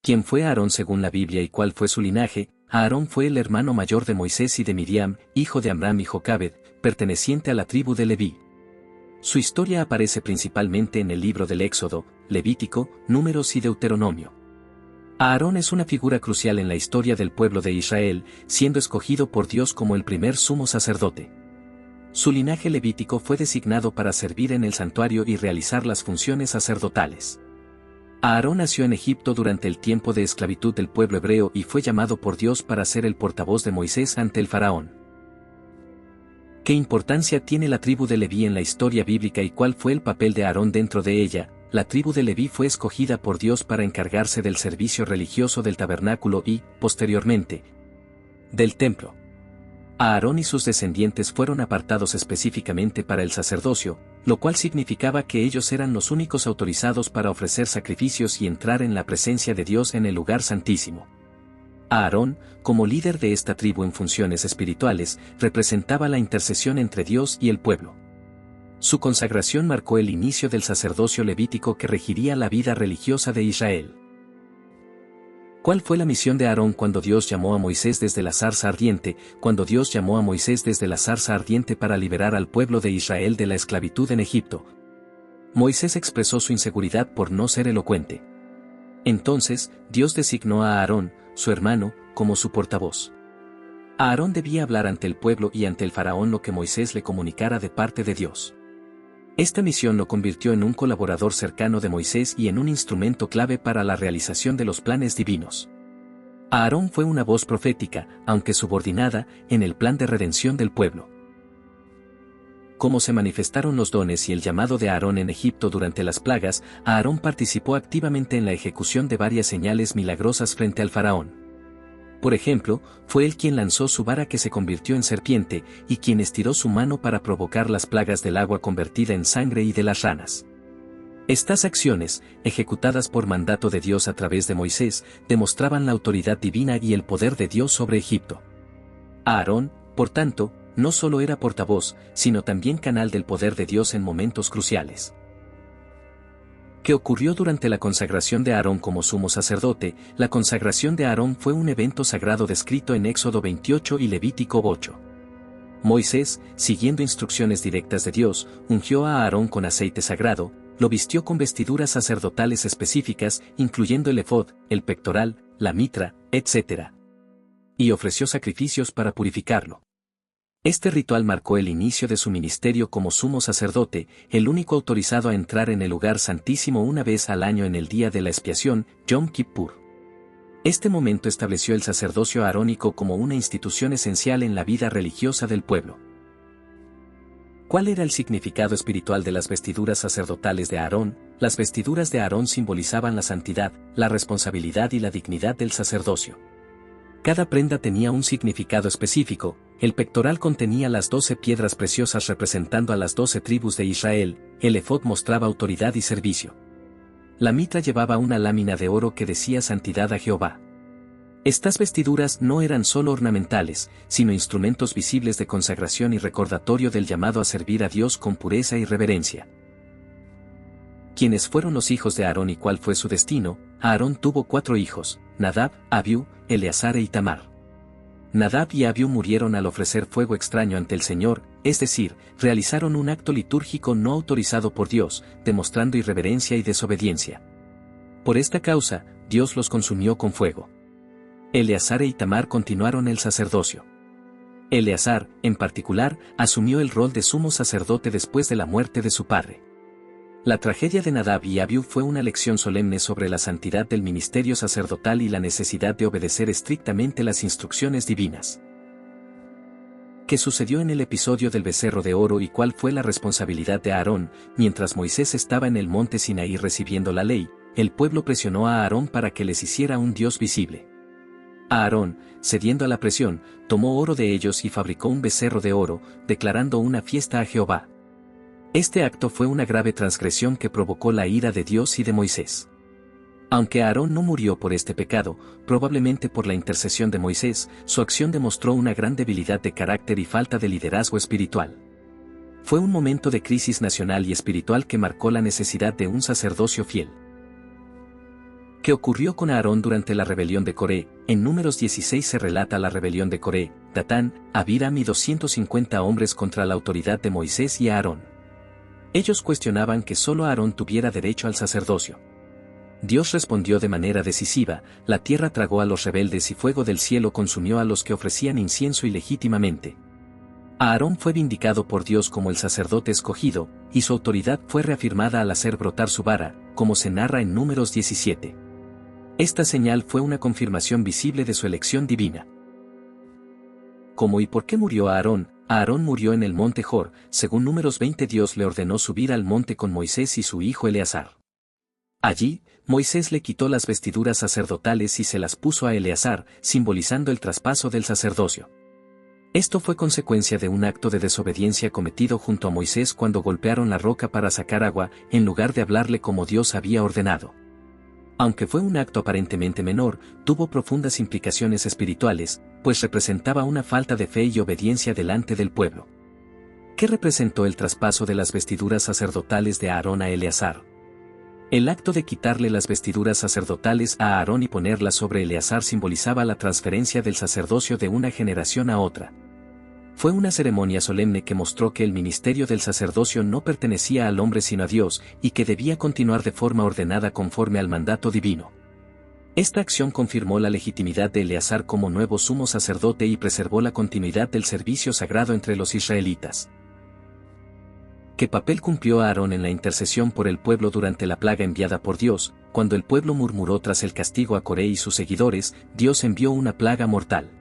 ¿Quién fue Aarón según la Biblia y cuál fue su linaje? Aarón fue el hermano mayor de Moisés y de Miriam, hijo de Amram y Jocabed, perteneciente a la tribu de Leví. Su historia aparece principalmente en el libro del Éxodo, Levítico, Números y Deuteronomio. Aarón es una figura crucial en la historia del pueblo de Israel, siendo escogido por Dios como el primer sumo sacerdote. Su linaje levítico fue designado para servir en el santuario y realizar las funciones sacerdotales. Aarón nació en Egipto durante el tiempo de esclavitud del pueblo hebreo y fue llamado por Dios para ser el portavoz de Moisés ante el faraón. ¿Qué importancia tiene la tribu de Leví en la historia bíblica y cuál fue el papel de Aarón dentro de ella? La tribu de Leví fue escogida por Dios para encargarse del servicio religioso del tabernáculo y, posteriormente, del templo. Aarón y sus descendientes fueron apartados específicamente para el sacerdocio, lo cual significaba que ellos eran los únicos autorizados para ofrecer sacrificios y entrar en la presencia de Dios en el lugar santísimo. Aarón, como líder de esta tribu en funciones espirituales, representaba la intercesión entre Dios y el pueblo. Su consagración marcó el inicio del sacerdocio levítico que regiría la vida religiosa de Israel. ¿Cuál fue la misión de Aarón cuando Dios llamó a Moisés desde la zarza ardiente? Cuando Dios llamó a Moisés desde la zarza ardiente para liberar al pueblo de Israel de la esclavitud en Egipto, Moisés expresó su inseguridad por no ser elocuente. Entonces, Dios designó a Aarón, su hermano, como su portavoz. Aarón debía hablar ante el pueblo y ante el faraón lo que Moisés le comunicara de parte de Dios. Esta misión lo convirtió en un colaborador cercano de Moisés y en un instrumento clave para la realización de los planes divinos. Aarón fue una voz profética, aunque subordinada, en el plan de redención del pueblo. Cómo se manifestaron los dones y el llamado de Aarón en Egipto durante las plagas. Aarón participó activamente en la ejecución de varias señales milagrosas frente al faraón. Por ejemplo, fue él quien lanzó su vara que se convirtió en serpiente, y quien estiró su mano para provocar las plagas del agua convertida en sangre y de las ranas. Estas acciones, ejecutadas por mandato de Dios a través de Moisés, demostraban la autoridad divina y el poder de Dios sobre Egipto. Aarón, por tanto, no solo era portavoz, sino también canal del poder de Dios en momentos cruciales. ¿Qué ocurrió durante la consagración de Aarón como sumo sacerdote? La consagración de Aarón fue un evento sagrado descrito en Éxodo 28 y Levítico 8. Moisés, siguiendo instrucciones directas de Dios, ungió a Aarón con aceite sagrado, lo vistió con vestiduras sacerdotales específicas, incluyendo el efod, el pectoral, la mitra, etc. Y ofreció sacrificios para purificarlo. Este ritual marcó el inicio de su ministerio como sumo sacerdote, el único autorizado a entrar en el lugar santísimo una vez al año en el día de la expiación, Yom Kippur. Este momento estableció el sacerdocio arónico como una institución esencial en la vida religiosa del pueblo. ¿Cuál era el significado espiritual de las vestiduras sacerdotales de Aarón? Las vestiduras de Aarón simbolizaban la santidad, la responsabilidad y la dignidad del sacerdocio. Cada prenda tenía un significado específico. El pectoral contenía las 12 piedras preciosas representando a las 12 tribus de Israel, el efod mostraba autoridad y servicio. La mitra llevaba una lámina de oro que decía santidad a Jehová. Estas vestiduras no eran solo ornamentales, sino instrumentos visibles de consagración y recordatorio del llamado a servir a Dios con pureza y reverencia. ¿Quiénes fueron los hijos de Aarón y cuál fue su destino? Aarón tuvo 4 hijos, Nadab, Abiú, Eleazar e Itamar. Nadab y Abiú murieron al ofrecer fuego extraño ante el Señor, es decir, realizaron un acto litúrgico no autorizado por Dios, demostrando irreverencia y desobediencia. Por esta causa, Dios los consumió con fuego. Eleazar e Itamar continuaron el sacerdocio. Eleazar, en particular, asumió el rol de sumo sacerdote después de la muerte de su padre. La tragedia de Nadab y Abiú fue una lección solemne sobre la santidad del ministerio sacerdotal y la necesidad de obedecer estrictamente las instrucciones divinas. ¿Qué sucedió en el episodio del becerro de oro y cuál fue la responsabilidad de Aarón? Mientras Moisés estaba en el monte Sinaí recibiendo la ley, el pueblo presionó a Aarón para que les hiciera un Dios visible. Aarón, cediendo a la presión, tomó oro de ellos y fabricó un becerro de oro, declarando una fiesta a Jehová. Este acto fue una grave transgresión que provocó la ira de Dios y de Moisés. Aunque Aarón no murió por este pecado, probablemente por la intercesión de Moisés, su acción demostró una gran debilidad de carácter y falta de liderazgo espiritual. Fue un momento de crisis nacional y espiritual que marcó la necesidad de un sacerdocio fiel. ¿Qué ocurrió con Aarón durante la rebelión de Coré? En Números 16 se relata la rebelión de Coré, Datán, Abiram y 250 hombres contra la autoridad de Moisés y Aarón. Ellos cuestionaban que solo Aarón tuviera derecho al sacerdocio. Dios respondió de manera decisiva, la tierra tragó a los rebeldes y fuego del cielo consumió a los que ofrecían incienso ilegítimamente. Aarón fue vindicado por Dios como el sacerdote escogido, y su autoridad fue reafirmada al hacer brotar su vara, como se narra en Números 17. Esta señal fue una confirmación visible de su elección divina. ¿Cómo y por qué murió Aarón? Aarón murió en el monte Hor, según Números 20 Dios le ordenó subir al monte con Moisés y su hijo Eleazar. Allí, Moisés le quitó las vestiduras sacerdotales y se las puso a Eleazar, simbolizando el traspaso del sacerdocio. Esto fue consecuencia de un acto de desobediencia cometido junto a Moisés cuando golpearon la roca para sacar agua, en lugar de hablarle como Dios había ordenado. Aunque fue un acto aparentemente menor, tuvo profundas implicaciones espirituales, pues representaba una falta de fe y obediencia delante del pueblo. ¿Qué representó el traspaso de las vestiduras sacerdotales de Aarón a Eleazar? El acto de quitarle las vestiduras sacerdotales a Aarón y ponerlas sobre Eleazar simbolizaba la transferencia del sacerdocio de una generación a otra. Fue una ceremonia solemne que mostró que el ministerio del sacerdocio no pertenecía al hombre sino a Dios, y que debía continuar de forma ordenada conforme al mandato divino. Esta acción confirmó la legitimidad de Eleazar como nuevo sumo sacerdote y preservó la continuidad del servicio sagrado entre los israelitas. ¿Qué papel cumplió Aarón en la intercesión por el pueblo durante la plaga enviada por Dios? Cuando el pueblo murmuró tras el castigo a Coré y sus seguidores, Dios envió una plaga mortal.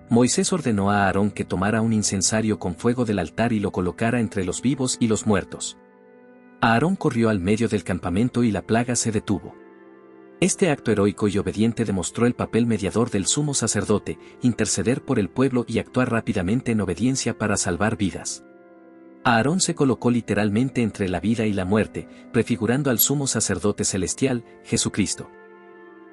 Moisés ordenó a Aarón que tomara un incensario con fuego del altar y lo colocara entre los vivos y los muertos. Aarón corrió al medio del campamento y la plaga se detuvo. Este acto heroico y obediente demostró el papel mediador del sumo sacerdote, interceder por el pueblo y actuar rápidamente en obediencia para salvar vidas. Aarón se colocó literalmente entre la vida y la muerte, prefigurando al sumo sacerdote celestial, Jesucristo.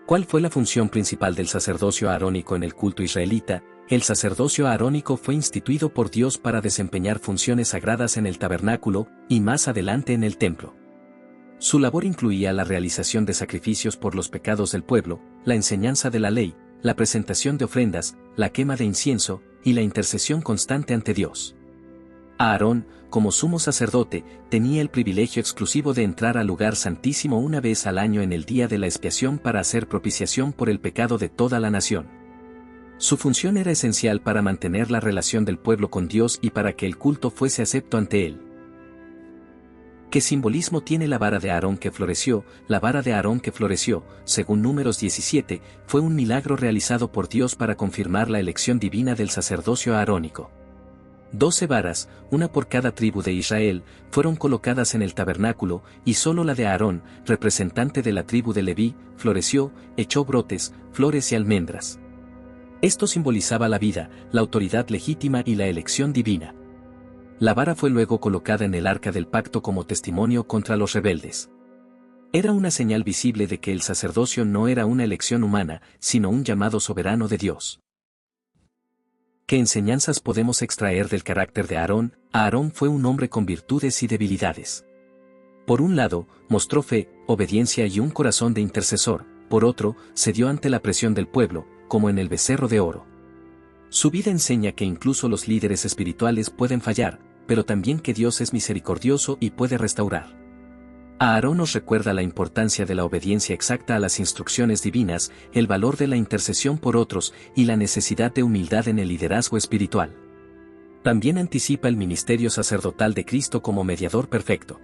¿Cuál fue la función principal del sacerdocio arónico en el culto israelita? El sacerdocio arónico fue instituido por Dios para desempeñar funciones sagradas en el tabernáculo, y más adelante en el templo. Su labor incluía la realización de sacrificios por los pecados del pueblo, la enseñanza de la ley, la presentación de ofrendas, la quema de incienso, y la intercesión constante ante Dios. Aarón, como sumo sacerdote, tenía el privilegio exclusivo de entrar al lugar santísimo una vez al año en el día de la expiación para hacer propiciación por el pecado de toda la nación. Su función era esencial para mantener la relación del pueblo con Dios y para que el culto fuese acepto ante él. ¿Qué simbolismo tiene la vara de Aarón que floreció? La vara de Aarón que floreció, según Números 17, fue un milagro realizado por Dios para confirmar la elección divina del sacerdocio arónico. 12 varas, una por cada tribu de Israel, fueron colocadas en el tabernáculo, y solo la de Aarón, representante de la tribu de Leví, floreció, echó brotes, flores y almendras. Esto simbolizaba la vida, la autoridad legítima y la elección divina. La vara fue luego colocada en el arca del pacto como testimonio contra los rebeldes. Era una señal visible de que el sacerdocio no era una elección humana, sino un llamado soberano de Dios. ¿Qué enseñanzas podemos extraer del carácter de Aarón? Aarón fue un hombre con virtudes y debilidades. Por un lado, mostró fe, obediencia y un corazón de intercesor, por otro, cedió ante la presión del pueblo, como en el becerro de oro. Su vida enseña que incluso los líderes espirituales pueden fallar, pero también que Dios es misericordioso y puede restaurar. Aarón nos recuerda la importancia de la obediencia exacta a las instrucciones divinas, el valor de la intercesión por otros y la necesidad de humildad en el liderazgo espiritual. También anticipa el ministerio sacerdotal de Cristo como mediador perfecto.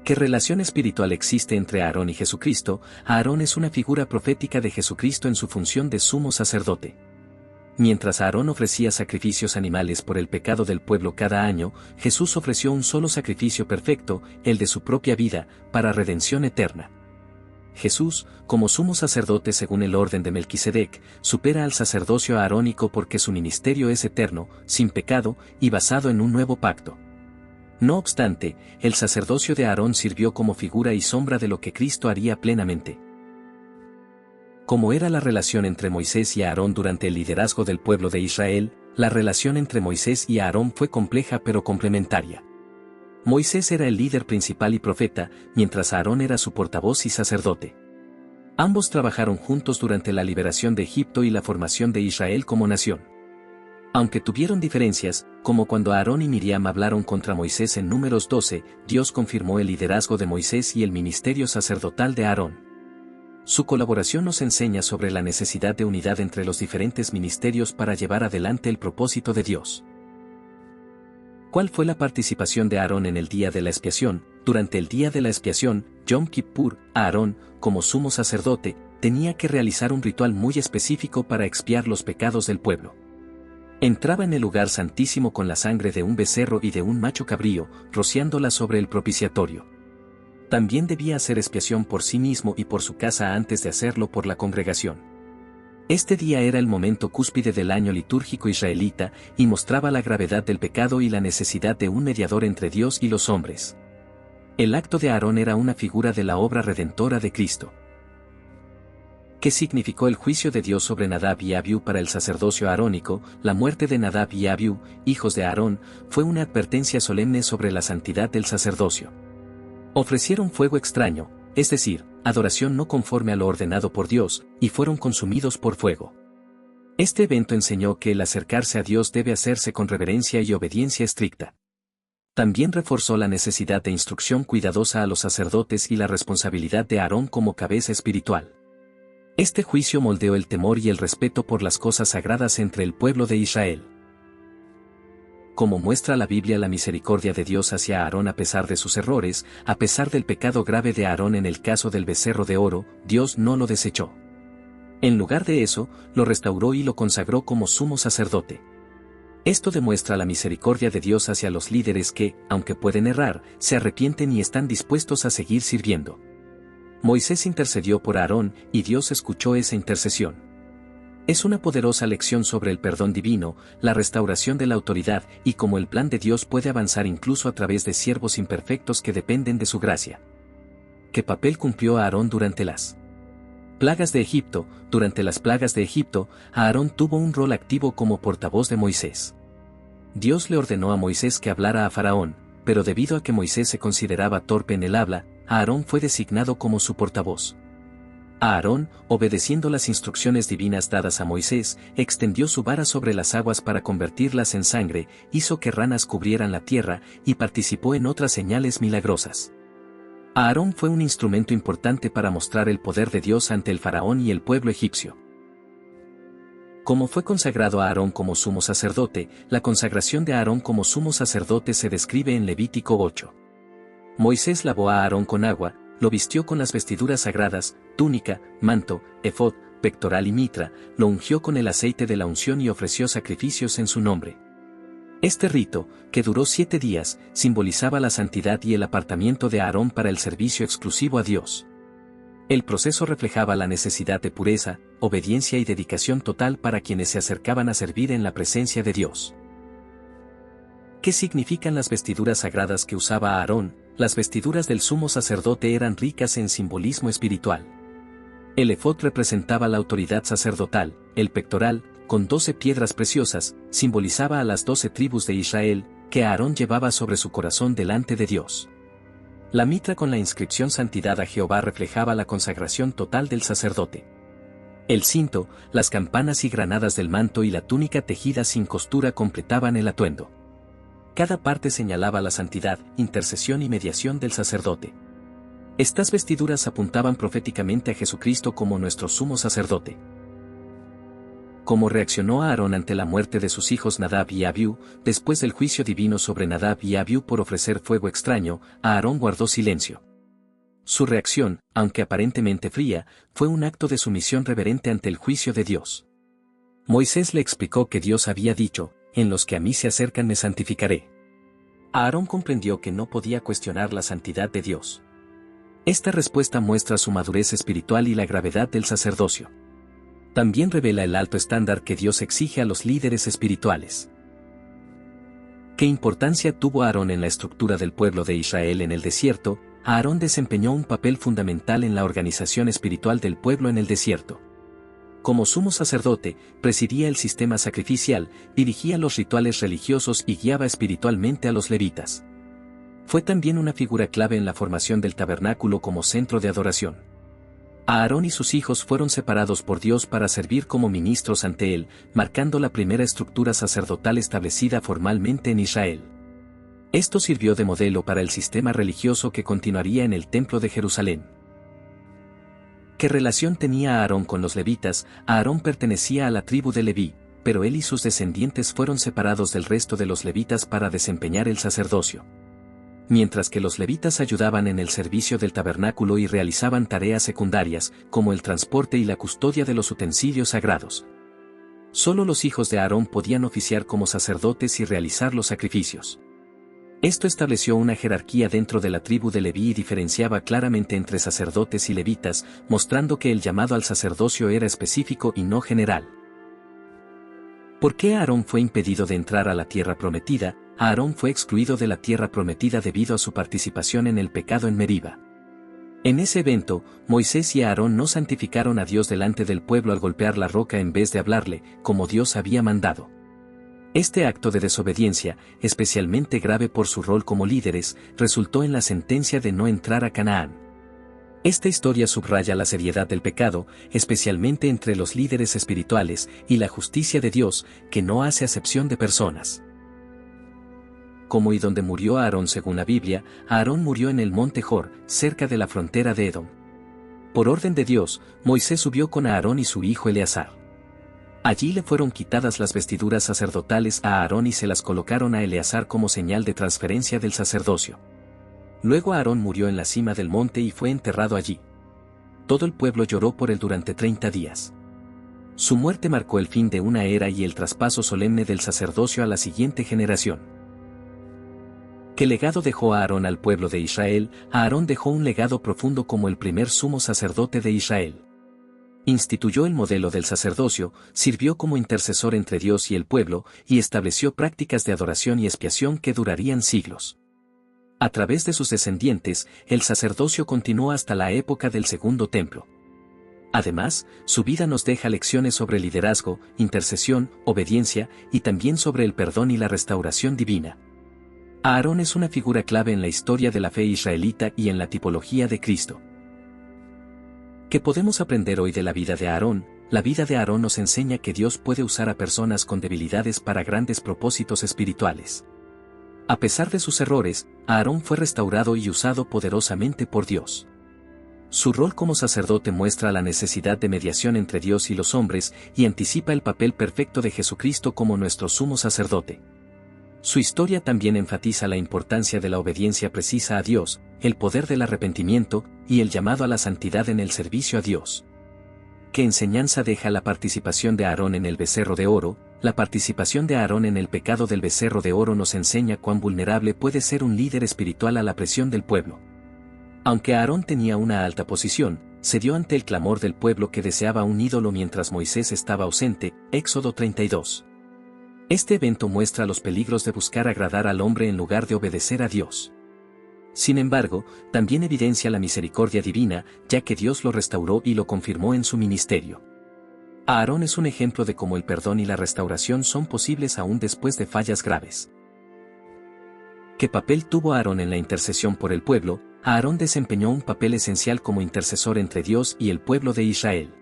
¿Qué relación espiritual existe entre Aarón y Jesucristo? Aarón es una figura profética de Jesucristo en su función de sumo sacerdote. Mientras Aarón ofrecía sacrificios animales por el pecado del pueblo cada año, Jesús ofreció un solo sacrificio perfecto, el de su propia vida, para redención eterna. Jesús, como sumo sacerdote según el orden de Melquisedec, supera al sacerdocio arónico porque su ministerio es eterno, sin pecado y basado en un nuevo pacto. No obstante, el sacerdocio de Aarón sirvió como figura y sombra de lo que Cristo haría plenamente. ¿Cómo era la relación entre Moisés y Aarón durante el liderazgo del pueblo de Israel? La relación entre Moisés y Aarón fue compleja pero complementaria. Moisés era el líder principal y profeta, mientras Aarón era su portavoz y sacerdote. Ambos trabajaron juntos durante la liberación de Egipto y la formación de Israel como nación. Aunque tuvieron diferencias, como cuando Aarón y Miriam hablaron contra Moisés en Números 12, Dios confirmó el liderazgo de Moisés y el ministerio sacerdotal de Aarón. Su colaboración nos enseña sobre la necesidad de unidad entre los diferentes ministerios para llevar adelante el propósito de Dios. ¿Cuál fue la participación de Aarón en el día de la expiación? Durante el día de la expiación, Yom Kippur, Aarón, como sumo sacerdote, tenía que realizar un ritual muy específico para expiar los pecados del pueblo. Entraba en el lugar santísimo con la sangre de un becerro y de un macho cabrío, rociándola sobre el propiciatorio. También debía hacer expiación por sí mismo y por su casa antes de hacerlo por la congregación. Este día era el momento cúspide del año litúrgico israelita y mostraba la gravedad del pecado y la necesidad de un mediador entre Dios y los hombres. El acto de Aarón era una figura de la obra redentora de Cristo. ¿Qué significó el juicio de Dios sobre Nadab y Abiú para el sacerdocio arónico? La muerte de Nadab y Abiú, hijos de Aarón, fue una advertencia solemne sobre la santidad del sacerdocio. Ofrecieron fuego extraño, es decir, adoración no conforme a lo ordenado por Dios, y fueron consumidos por fuego. Este evento enseñó que el acercarse a Dios debe hacerse con reverencia y obediencia estricta. También reforzó la necesidad de instrucción cuidadosa a los sacerdotes y la responsabilidad de Aarón como cabeza espiritual. Este juicio moldeó el temor y el respeto por las cosas sagradas entre el pueblo de Israel. Como muestra la Biblia la misericordia de Dios hacia Aarón a pesar de sus errores, a pesar del pecado grave de Aarón en el caso del becerro de oro, Dios no lo desechó. En lugar de eso, lo restauró y lo consagró como sumo sacerdote. Esto demuestra la misericordia de Dios hacia los líderes que, aunque pueden errar, se arrepienten y están dispuestos a seguir sirviendo. Moisés intercedió por Aarón y Dios escuchó esa intercesión. Es una poderosa lección sobre el perdón divino, la restauración de la autoridad y cómo el plan de Dios puede avanzar incluso a través de siervos imperfectos que dependen de su gracia. ¿Qué papel cumplió Aarón durante las plagas de Egipto? Durante las plagas de Egipto, Aarón tuvo un rol activo como portavoz de Moisés. Dios le ordenó a Moisés que hablara a Faraón, pero debido a que Moisés se consideraba torpe en el habla, Aarón fue designado como su portavoz. Aarón, obedeciendo las instrucciones divinas dadas a Moisés, extendió su vara sobre las aguas para convertirlas en sangre, hizo que ranas cubrieran la tierra y participó en otras señales milagrosas. Aarón fue un instrumento importante para mostrar el poder de Dios ante el faraón y el pueblo egipcio. Como fue consagrado a Aarón como sumo sacerdote, la consagración de Aarón como sumo sacerdote se describe en Levítico 8. Moisés lavó a Aarón con agua, lo vistió con las vestiduras sagradas, túnica, manto, efod, pectoral y mitra, lo ungió con el aceite de la unción y ofreció sacrificios en su nombre. Este rito, que duró 7 días, simbolizaba la santidad y el apartamiento de Aarón para el servicio exclusivo a Dios. El proceso reflejaba la necesidad de pureza, obediencia y dedicación total para quienes se acercaban a servir en la presencia de Dios. ¿Qué significan las vestiduras sagradas que usaba Aarón? Las vestiduras del sumo sacerdote eran ricas en simbolismo espiritual. El efod representaba la autoridad sacerdotal, el pectoral, con 12 piedras preciosas, simbolizaba a las 12 tribus de Israel, que Aarón llevaba sobre su corazón delante de Dios. La mitra con la inscripción Santidad a Jehová reflejaba la consagración total del sacerdote. El cinto, las campanas y granadas del manto y la túnica tejida sin costura completaban el atuendo. Cada parte señalaba la santidad, intercesión y mediación del sacerdote. Estas vestiduras apuntaban proféticamente a Jesucristo como nuestro sumo sacerdote. ¿Cómo reaccionó Aarón ante la muerte de sus hijos Nadab y Abiú? Después del juicio divino sobre Nadab y Abiú por ofrecer fuego extraño, Aarón guardó silencio. Su reacción, aunque aparentemente fría, fue un acto de sumisión reverente ante el juicio de Dios. Moisés le explicó que Dios había dicho: en los que a mí se acercan me santificaré. Aarón comprendió que no podía cuestionar la santidad de Dios. Esta respuesta muestra su madurez espiritual y la gravedad del sacerdocio. También revela el alto estándar que Dios exige a los líderes espirituales. ¿Qué importancia tuvo Aarón en la estructura del pueblo de Israel en el desierto? Aarón desempeñó un papel fundamental en la organización espiritual del pueblo en el desierto. Como sumo sacerdote, presidía el sistema sacrificial, dirigía los rituales religiosos y guiaba espiritualmente a los levitas. Fue también una figura clave en la formación del tabernáculo como centro de adoración. Aarón y sus hijos fueron separados por Dios para servir como ministros ante él, marcando la primera estructura sacerdotal establecida formalmente en Israel. Esto sirvió de modelo para el sistema religioso que continuaría en el Templo de Jerusalén. ¿Qué relación tenía Aarón con los levitas? Aarón pertenecía a la tribu de Leví, pero él y sus descendientes fueron separados del resto de los levitas para desempeñar el sacerdocio. Mientras que los levitas ayudaban en el servicio del tabernáculo y realizaban tareas secundarias, como el transporte y la custodia de los utensilios sagrados. Solo los hijos de Aarón podían oficiar como sacerdotes y realizar los sacrificios. Esto estableció una jerarquía dentro de la tribu de Leví y diferenciaba claramente entre sacerdotes y levitas, mostrando que el llamado al sacerdocio era específico y no general. ¿Por qué Aarón fue impedido de entrar a la tierra prometida? Aarón fue excluido de la tierra prometida debido a su participación en el pecado en Meriba. En ese evento, Moisés y Aarón no santificaron a Dios delante del pueblo al golpear la roca en vez de hablarle, como Dios había mandado. Este acto de desobediencia, especialmente grave por su rol como líderes, resultó en la sentencia de no entrar a Canaán. Esta historia subraya la seriedad del pecado, especialmente entre los líderes espirituales, y la justicia de Dios, que no hace acepción de personas. ¿Cómo y dónde murió Aarón según la Biblia? Aarón murió en el monte Hor, cerca de la frontera de Edom. Por orden de Dios, Moisés subió con Aarón y su hijo Eleazar. Allí le fueron quitadas las vestiduras sacerdotales a Aarón y se las colocaron a Eleazar como señal de transferencia del sacerdocio. Luego Aarón murió en la cima del monte y fue enterrado allí. Todo el pueblo lloró por él durante 30 días. Su muerte marcó el fin de una era y el traspaso solemne del sacerdocio a la siguiente generación. ¿Qué legado dejó Aarón al pueblo de Israel? Aarón dejó un legado profundo como el primer sumo sacerdote de Israel. Instituyó el modelo del sacerdocio, sirvió como intercesor entre Dios y el pueblo, y estableció prácticas de adoración y expiación que durarían siglos. A través de sus descendientes, el sacerdocio continuó hasta la época del Segundo Templo. Además, su vida nos deja lecciones sobre liderazgo, intercesión, obediencia, y también sobre el perdón y la restauración divina. Aarón es una figura clave en la historia de la fe israelita y en la tipología de Cristo. ¿Qué podemos aprender hoy de la vida de Aarón? La vida de Aarón nos enseña que Dios puede usar a personas con debilidades para grandes propósitos espirituales. A pesar de sus errores, Aarón fue restaurado y usado poderosamente por Dios. Su rol como sacerdote muestra la necesidad de mediación entre Dios y los hombres y anticipa el papel perfecto de Jesucristo como nuestro sumo sacerdote. Su historia también enfatiza la importancia de la obediencia precisa a Dios, el poder del arrepentimiento, y el llamado a la santidad en el servicio a Dios. ¿Qué enseñanza deja la participación de Aarón en el becerro de oro? La participación de Aarón en el pecado del becerro de oro nos enseña cuán vulnerable puede ser un líder espiritual a la presión del pueblo. Aunque Aarón tenía una alta posición, cedió ante el clamor del pueblo que deseaba un ídolo mientras Moisés estaba ausente, Éxodo 32. Este evento muestra los peligros de buscar agradar al hombre en lugar de obedecer a Dios. Sin embargo, también evidencia la misericordia divina, ya que Dios lo restauró y lo confirmó en su ministerio. Aarón es un ejemplo de cómo el perdón y la restauración son posibles aún después de fallas graves. ¿Qué papel tuvo Aarón en la intercesión por el pueblo? Aarón desempeñó un papel esencial como intercesor entre Dios y el pueblo de Israel.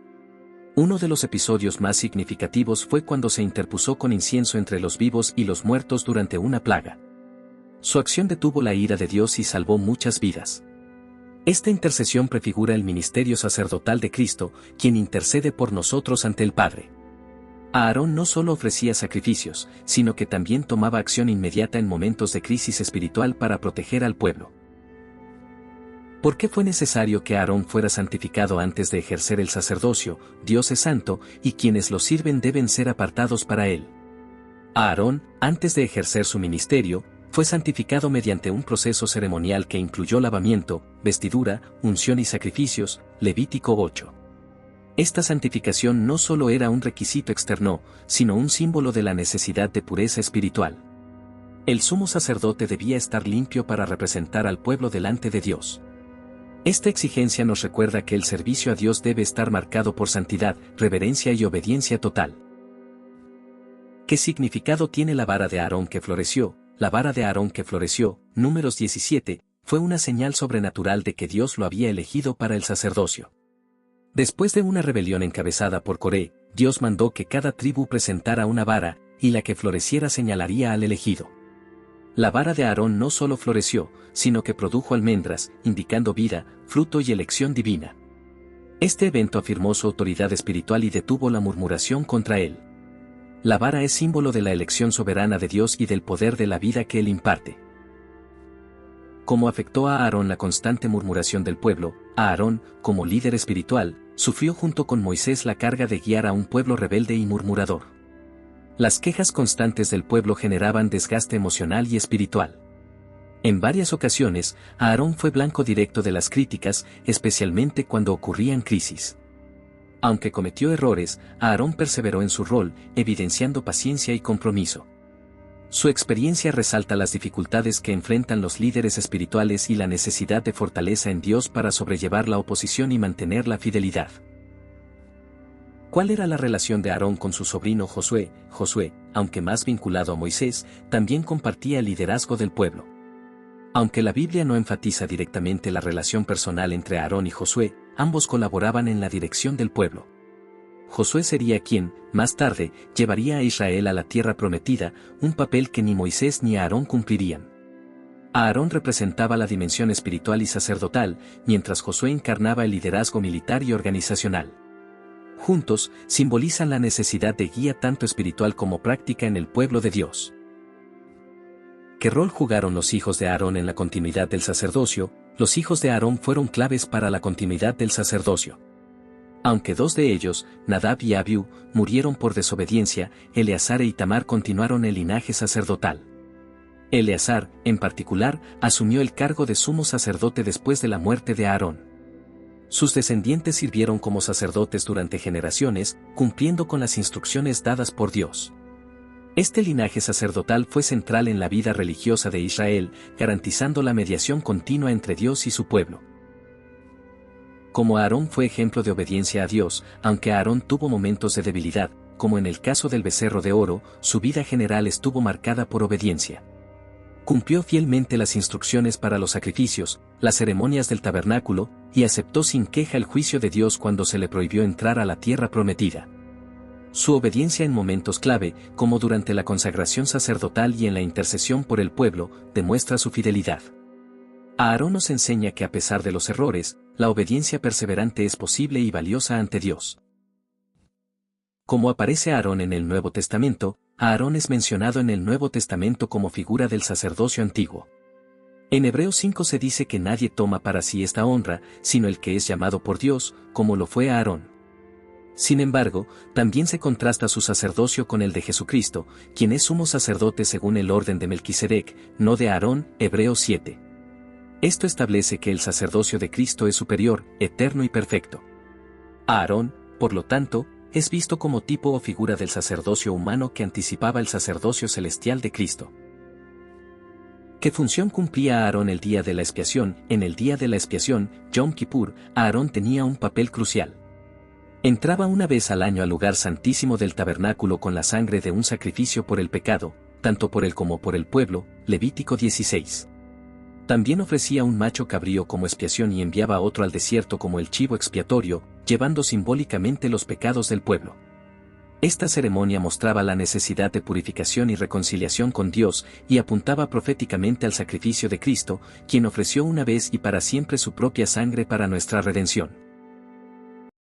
Uno de los episodios más significativos fue cuando se interpuso con incienso entre los vivos y los muertos durante una plaga. Su acción detuvo la ira de Dios y salvó muchas vidas. Esta intercesión prefigura el ministerio sacerdotal de Cristo, quien intercede por nosotros ante el Padre. Aarón no solo ofrecía sacrificios, sino que también tomaba acción inmediata en momentos de crisis espiritual para proteger al pueblo. ¿Por qué fue necesario que Aarón fuera santificado antes de ejercer el sacerdocio? Dios es santo, y quienes lo sirven deben ser apartados para él. Aarón, antes de ejercer su ministerio, fue santificado mediante un proceso ceremonial que incluyó lavamiento, vestidura, unción y sacrificios, Levítico 8. Esta santificación no solo era un requisito externo, sino un símbolo de la necesidad de pureza espiritual. El sumo sacerdote debía estar limpio para representar al pueblo delante de Dios. Esta exigencia nos recuerda que el servicio a Dios debe estar marcado por santidad, reverencia y obediencia total. ¿Qué significado tiene la vara de Aarón que floreció? La vara de Aarón que floreció, Números 17, fue una señal sobrenatural de que Dios lo había elegido para el sacerdocio. Después de una rebelión encabezada por Coré, Dios mandó que cada tribu presentara una vara, y la que floreciera señalaría al elegido. La vara de Aarón no solo floreció, sino que produjo almendras, indicando vida, fruto y elección divina. Este evento afirmó su autoridad espiritual y detuvo la murmuración contra él. La vara es símbolo de la elección soberana de Dios y del poder de la vida que él imparte. Como afectó a Aarón la constante murmuración del pueblo, Aarón, como líder espiritual, sufrió junto con Moisés la carga de guiar a un pueblo rebelde y murmurador. Las quejas constantes del pueblo generaban desgaste emocional y espiritual. En varias ocasiones, Aarón fue blanco directo de las críticas, especialmente cuando ocurrían crisis. Aunque cometió errores, Aarón perseveró en su rol, evidenciando paciencia y compromiso. Su experiencia resalta las dificultades que enfrentan los líderes espirituales y la necesidad de fortaleza en Dios para sobrellevar la oposición y mantener la fidelidad. ¿Cuál era la relación de Aarón con su sobrino Josué? Josué, aunque más vinculado a Moisés, también compartía el liderazgo del pueblo. Aunque la Biblia no enfatiza directamente la relación personal entre Aarón y Josué, ambos colaboraban en la dirección del pueblo. Josué sería quien, más tarde, llevaría a Israel a la tierra prometida, un papel que ni Moisés ni Aarón cumplirían. Aarón representaba la dimensión espiritual y sacerdotal, mientras Josué encarnaba el liderazgo militar y organizacional. Juntos, simbolizan la necesidad de guía tanto espiritual como práctica en el pueblo de Dios. ¿Qué rol jugaron los hijos de Aarón en la continuidad del sacerdocio? Los hijos de Aarón fueron claves para la continuidad del sacerdocio. Aunque dos de ellos, Nadab y Abiú, murieron por desobediencia, Eleazar e Itamar continuaron el linaje sacerdotal. Eleazar, en particular, asumió el cargo de sumo sacerdote después de la muerte de Aarón. Sus descendientes sirvieron como sacerdotes durante generaciones, cumpliendo con las instrucciones dadas por Dios. Este linaje sacerdotal fue central en la vida religiosa de Israel, garantizando la mediación continua entre Dios y su pueblo. Como Aarón fue ejemplo de obediencia a Dios, aunque Aarón tuvo momentos de debilidad, como en el caso del becerro de oro, su vida general estuvo marcada por obediencia. Cumplió fielmente las instrucciones para los sacrificios, las ceremonias del tabernáculo, y aceptó sin queja el juicio de Dios cuando se le prohibió entrar a la tierra prometida. Su obediencia en momentos clave, como durante la consagración sacerdotal y en la intercesión por el pueblo, demuestra su fidelidad. Aarón nos enseña que a pesar de los errores, la obediencia perseverante es posible y valiosa ante Dios. Como aparece Aarón en el Nuevo Testamento, Aarón es mencionado en el Nuevo Testamento como figura del sacerdocio antiguo. En Hebreos 5 se dice que nadie toma para sí esta honra, sino el que es llamado por Dios, como lo fue Aarón. Sin embargo, también se contrasta su sacerdocio con el de Jesucristo, quien es sumo sacerdote según el orden de Melquisedec, no de Aarón, Hebreos 7. Esto establece que el sacerdocio de Cristo es superior, eterno y perfecto. Aarón, por lo tanto, es visto como tipo o figura del sacerdocio humano que anticipaba el sacerdocio celestial de Cristo. ¿Qué función cumplía Aarón el día de la expiación? En el día de la expiación, Yom Kippur, Aarón tenía un papel crucial. Entraba una vez al año al lugar santísimo del tabernáculo con la sangre de un sacrificio por el pecado, tanto por él como por el pueblo, Levítico 16. También ofrecía un macho cabrío como expiación y enviaba otro al desierto como el chivo expiatorio, llevando simbólicamente los pecados del pueblo. Esta ceremonia mostraba la necesidad de purificación y reconciliación con Dios y apuntaba proféticamente al sacrificio de Cristo, quien ofreció una vez y para siempre su propia sangre para nuestra redención.